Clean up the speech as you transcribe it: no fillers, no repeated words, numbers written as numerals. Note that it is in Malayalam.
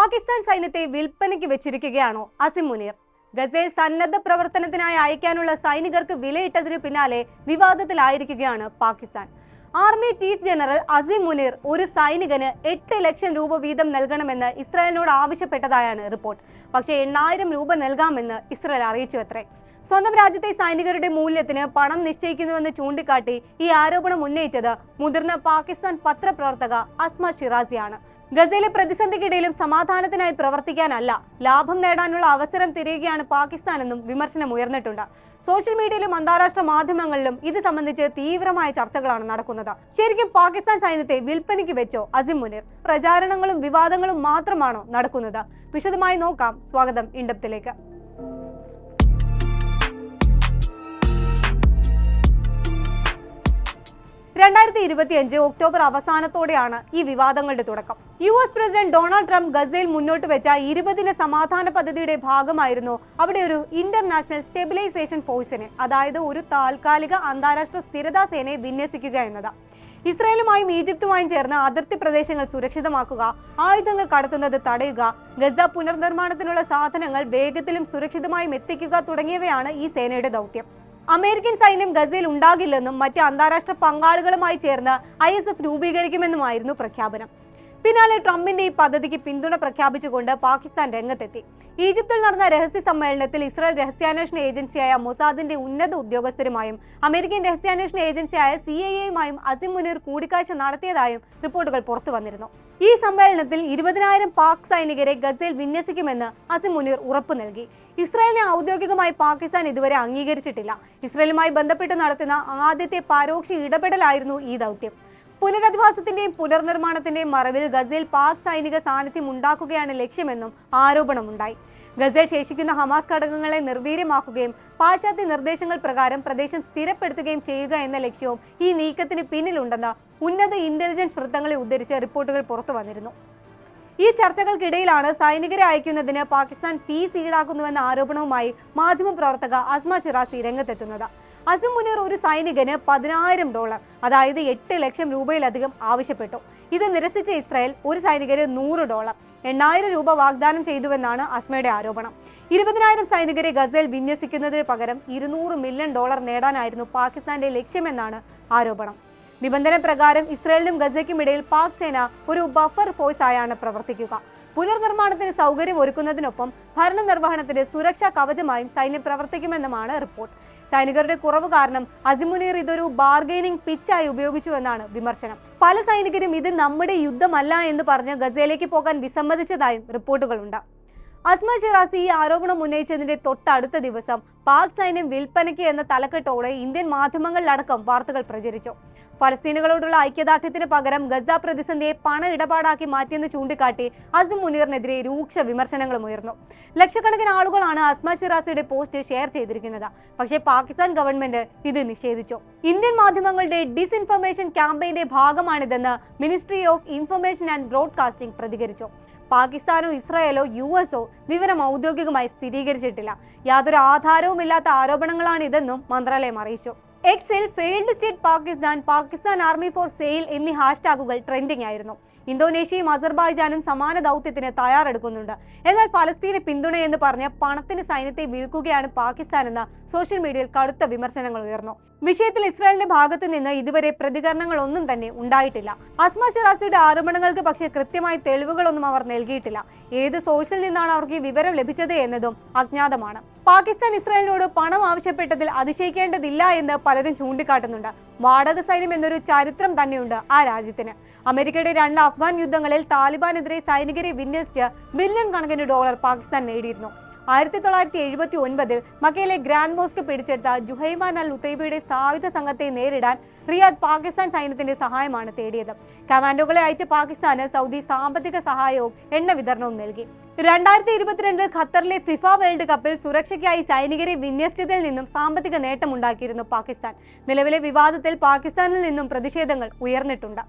പാകിസ്ഥാൻ സൈന്യത്തെ വിൽപ്പനയ്ക്ക് വെച്ചിരിക്കുകയാണോ അസിം മുനീർ? ഗസയിൽ സന്നദ്ധ പ്രവർത്തനത്തിനായി അയക്കാനുള്ള സൈനികർക്ക് വിലയിട്ടതിനു പിന്നാലെ വിവാദത്തിലായിരിക്കുകയാണ് Pakistan. Army chief general Asim Munir ഒരു സൈനികന് 8 ലക്ഷം രൂപ വീതം നൽകണമെന്ന് ഇസ്രായേലിനോട് ആവശ്യപ്പെട്ടതായാണ് റിപ്പോർട്ട്. പക്ഷേ 8,000 രൂപ നൽകാമെന്ന് ഇസ്രായേൽ അറിയിച്ചുവത്രേ. സ്വന്തം രാജ്യത്തെ സൈനികരുടെ മൂല്യത്തിന് പണം നിശ്ചയിക്കുന്നുവെന്ന് ചൂണ്ടിക്കാട്ടി ഈ ആരോപണം ഉന്നയിച്ചത് മുതിർന്ന പാകിസ്ഥാൻ പത്രപ്രവർത്തക അസ്മ ഷിറാസിയാണ്. ഗസയിലെ പ്രതിസന്ധിക്കിടയിലും സമാധാനത്തിനായി പ്രവർത്തിക്കാനല്ല, ലാഭം നേടാനുള്ള അവസരം തിരയുകയാണ് പാകിസ്ഥാനെന്നും വിമർശനം ഉയർന്നിട്ടുണ്ട്. സോഷ്യൽ മീഡിയയിലും അന്താരാഷ്ട്ര മാധ്യമങ്ങളിലും ഇത് സംബന്ധിച്ച് തീവ്രമായ ചർച്ചകളാണ് നടക്കുന്നത്. ശരിക്കും പാകിസ്ഥാൻ സൈന്യത്തെ വിൽപ്പനയ്ക്ക് വെച്ചോ അസിം മുനീർ? പ്രചാരണങ്ങളും വിവാദങ്ങളും മാത്രമാണോ നടക്കുന്നത്? വിശദമായി നോക്കാം. സ്വാഗതം ഇൻഡെപ്തിലേക്ക്. 2025 ഒക്ടോബർ അവസാനത്തോടെയാണ് ഈ വിവാദങ്ങളുടെ തുടക്കം. US പ്രസിഡന്റ് ഡൊണാൾഡ് ട്രംപ് ഗസയിൽ മുന്നോട്ട് വെച്ച 20 സമാധാന പദ്ധതിയുടെ ഭാഗമായിരുന്നു അവിടെ ഒരു ഇന്റർനാഷണൽ സ്റ്റെബിലൈസേഷൻ ഫോഴ്സിനെ, അതായത് ഒരു താൽക്കാലിക അന്താരാഷ്ട്ര സ്ഥിരതാ സേനയെ വിന്യസിക്കുക എന്നത്. ഇസ്രായേലുമായും ഈജിപ്തുമായും ചേർന്ന് അതിർത്തി പ്രദേശങ്ങൾ സുരക്ഷിതമാക്കുക, ആയുധങ്ങൾ കടത്തുന്നത് തടയുക, ഗസ പുനർനിർമ്മാണത്തിനുള്ള സാധനങ്ങൾ വേഗത്തിലും സുരക്ഷിതമായും എത്തിക്കുക തുടങ്ങിയവയാണ് ഈ സേനയുടെ ദൗത്യം. അമേരിക്കൻ സൈന്യം ഗസയിൽ ഉണ്ടാകില്ലെന്നും മറ്റ് അന്താരാഷ്ട്ര പങ്കാളികളുമായി ചേർന്ന് ISF രൂപീകരിക്കുമെന്നുമായിരുന്നു പ്രഖ്യാപനം. പിന്നാലെ ട്രംപിന്റെ ഈ പദ്ധതിക്ക് പിന്തുണ പ്രഖ്യാപിച്ചുകൊണ്ട് പാകിസ്ഥാൻ രംഗത്തെത്തി. ഈജിപ്തിൽ നടന്ന രഹസ്യ സമ്മേളനത്തിൽ ഇസ്രായേൽ രഹസ്യാന്വേഷണ ഏജൻസിയായ മൊസാദിന്റെ ഉന്നത ഉദ്യോഗസ്ഥരുമായും അമേരിക്കൻ രഹസ്യാന്വേഷണ ഏജൻസിയായ CIA അസിം മുനീർ കൂടിക്കാഴ്ച നടത്തിയതായും റിപ്പോർട്ടുകൾ പുറത്തു വന്നിരുന്നു. ഈ സമ്മേളനത്തിൽ 20,000 പാക് സൈനികരെ ഗസയിൽ വിന്യസിക്കുമെന്ന് അസിം മുനീർ ഉറപ്പു നൽകി. ഇസ്രായേലിനെ ഔദ്യോഗികമായി പാകിസ്ഥാൻ ഇതുവരെ അംഗീകരിച്ചിട്ടില്ല. ഇസ്രായേലുമായി ബന്ധപ്പെട്ട് നടത്തുന്ന ആദ്യത്തെ പരോക്ഷ ഇടപെടലായിരുന്നു ഈ ദൗത്യം. പുനരധിവാസത്തിന്റെയും പുനർനിർമ്മാണത്തിന്റെയും മറവിൽ ഗസയിൽ പാക് സൈനിക സാന്നിധ്യം ഉണ്ടാക്കുകയാണ് ലക്ഷ്യമെന്നും ആരോപണമുണ്ടായി. ഗസയിൽ ശേഷിക്കുന്ന ഹമാസ് ഘടകങ്ങളെ നിർവീര്യമാക്കുകയും പാശ്ചാത്യ നിർദ്ദേശങ്ങൾ പ്രകാരം പ്രദേശം സ്ഥിരപ്പെടുത്തുകയും ചെയ്യുക എന്ന ലക്ഷ്യവും ഈ നീക്കത്തിന് പിന്നിലുണ്ടെന്ന് ഉന്നത ഇന്റലിജൻസ് വൃത്തങ്ങളെ ഉദ്ധരിച്ച് റിപ്പോർട്ടുകൾ പുറത്തു വന്നിരുന്നു. ഈ ചർച്ചകൾക്കിടയിലാണ് സൈനികരെ അയക്കുന്നതിന് പാകിസ്ഥാൻ ഫീസ് ഈടാക്കുന്നുവെന്ന ആരോപണവുമായി മാധ്യമപ്രവർത്തക അസ്മ ഷിറാസി രംഗത്തെത്തുന്നത്. അസിം മുനീർ ഒരു സൈനികന് $10,000, അതായത് 8 ലക്ഷം രൂപയിലധികം ആവശ്യപ്പെട്ടു. ഇത് നിരസിച്ച ഇസ്രായേൽ ഒരു സൈനികന് $100, 8,000 രൂപ വാഗ്ദാനം ചെയ്തുവെന്നാണ് അസ്മയുടെ ആരോപണം. 20,000 സൈനികരെ ഗസയിൽ വിന്യസിക്കുന്നതിന് പകരം $200 മില്യൺ നേടാനായിരുന്നു പാകിസ്ഥാന്റെ ലക്ഷ്യമെന്നാണ് ആരോപണം. നിബന്ധന പ്രകാരം ഇസ്രായേലിനും ഗസയ്ക്കും ഇടയിൽ പാക് സേന ഒരു ബഫർ ഫോഴ്സ് ആയാണ് പ്രവർത്തിക്കുക. പുനർനിർമ്മാണത്തിന് സൗകര്യം ഒരുക്കുന്നതിനൊപ്പം ഭരണനിർവഹണത്തിന് സുരക്ഷാ കവചമായും സൈന്യം പ്രവർത്തിക്കുമെന്നുമാണ് റിപ്പോർട്ട്. സൈനികരുടെ കുറവ് കാരണം അസിം മുനീർ ഇതൊരു ബാർഗെയിനിങ് പിച്ചായി ഉപയോഗിച്ചുവെന്നാണ് വിമർശനം. പല സൈനികരും ഇത് നമ്മുടെ യുദ്ധമല്ല എന്ന് പറഞ്ഞ് ഗസയിലേക്ക് പോകാൻ വിസമ്മതിച്ചതായും റിപ്പോർട്ടുകളുണ്ട്. അസ്മ ഷിറാസി ഈ ആരോപണം ഉന്നയിച്ചതിന്റെ തൊട്ടടുത്ത ദിവസം പാക് സൈന്യം വിൽപ്പനയ്ക്ക് എന്ന തലക്കെട്ടോടെ ഇന്ത്യൻ മാധ്യമങ്ങളിലടക്കം വാർത്തകൾ പ്രചരിച്ചു. ഫലസ്തീനുകളോടുള്ള ഐക്യദാർഢ്യത്തിന് പകരം ഗസ പ്രതിസന്ധിയെ പണ ഇടപാടാക്കി മാറ്റിയെന്ന് ചൂണ്ടിക്കാട്ടി അസിം മുനീറിനെതിരെ രൂക്ഷ വിമർശനങ്ങളും ഉയർന്നു. ലക്ഷക്കണക്കിന് ആളുകളാണ് അസ്മ ഷിറാസിയുടെ പോസ്റ്റ് ഷെയർ ചെയ്തിരിക്കുന്നത്. പക്ഷേ പാകിസ്ഥാൻ ഗവൺമെന്റ് ഇത് നിഷേധിച്ചു. ഇന്ത്യൻ മാധ്യമങ്ങളുടെ ഡിസ്ഇൻഫർമേഷൻ ക്യാമ്പയിന്റെ ഭാഗമാണിതെന്ന് ministry of information and broadcasting പ്രതികരിച്ചു. പാകിസ്ഥാനോ ഇസ്രായേലോ US വിവരം ഔദ്യോഗികമായി സ്ഥിരീകരിച്ചിട്ടില്ല. യാതൊരു ആധാരവുമില്ലാത്ത ആരോപണങ്ങളാണ് ഇതെന്നും മന്ത്രാലയം അറിയിച്ചു. എക്സിൽ failed state Pakistan army for sale എന്നീ ഹാഷ്ടാഗുകൾ ട്രെൻഡിംഗ് ആയിരുന്നു. ഇന്തോനേഷ്യയും അസർബൈജാനും സമാന ദൗത്യത്തിന് തയ്യാറെടുക്കുന്നുണ്ട്. എന്നാൽ ഫലസ്തീന് പിന്തുണയെന്ന് പറഞ്ഞ് പണത്തിന് സൈന്യത്തെ വിൽക്കുകയാണ് പാകിസ്ഥാൻ എന്ന സോഷ്യൽ മീഡിയയിൽ കടുത്ത വിമർശനങ്ങൾ ഉയർന്നു. വിഷയത്തിൽ ഇസ്രായേലിന്റെ ഭാഗത്തു നിന്ന് ഇതുവരെ പ്രതികരണങ്ങളൊന്നും തന്നെ ഉണ്ടായിട്ടില്ല. അസ്മ ഷിറാസിയുടെ ആരോപണങ്ങൾക്ക് പക്ഷേ കൃത്യമായ തെളിവുകളൊന്നും അവർ നൽകിയിട്ടില്ല. ഏത് സോഴ്സിൽ നിന്നാണ് അവർക്ക് ഈ വിവരം ലഭിച്ചത് എന്നതും അജ്ഞാതമാണ്. പാകിസ്ഥാൻ ഇസ്രായേലിനോട് പണം ആവശ്യപ്പെട്ടതിൽ അതിശയിക്കേണ്ടതില്ല എന്ന് പലരും ചൂണ്ടിക്കാട്ടുന്നുണ്ട്. വാടക സൈന്യം എന്നൊരു ചരിത്രം തന്നെയുണ്ട് ആ രാജ്യത്തിന്. അമേരിക്കയുടെ 2 അഫ്ഗാൻ യുദ്ധങ്ങളിൽ താലിബാനെതിരെ സൈനികരെ വിന്യസിച്ച് ബില്യൺ കണക്കിന് ഡോളർ പാകിസ്ഥാൻ നേടിയിരുന്നു. 1979 മക്കയിലെ ഗ്രാൻഡ് മോസ്ക് പിടിച്ചെടുത്ത ജുഹൈമാൻ അൽ ഉത്തൈബയുടെ സായുധ സംഘത്തെ നേരിടാൻ റിയാദ് പാകിസ്ഥാൻ സൈന്യത്തിന്റെ സഹായമാണ് തേടിയത്. കമാൻഡോകളെ അയച്ച പാകിസ്ഥാന് സൗദി സാമ്പത്തിക സഹായവും എണ്ണ വിതരണവും നൽകി. 2022 ഖത്തറിലെ ഫിഫ വേൾഡ് കപ്പിൽ സുരക്ഷയ്ക്കായി സൈനികരെ വിന്യസിച്ചതിൽ നിന്നും സാമ്പത്തിക നേട്ടമുണ്ടാക്കിയിരുന്നു പാകിസ്ഥാൻ. നിലവിലെ വിവാദത്തിൽ പാകിസ്ഥാനിൽ നിന്നും പ്രതിഷേധങ്ങൾ ഉയർന്നിട്ടുണ്ട്.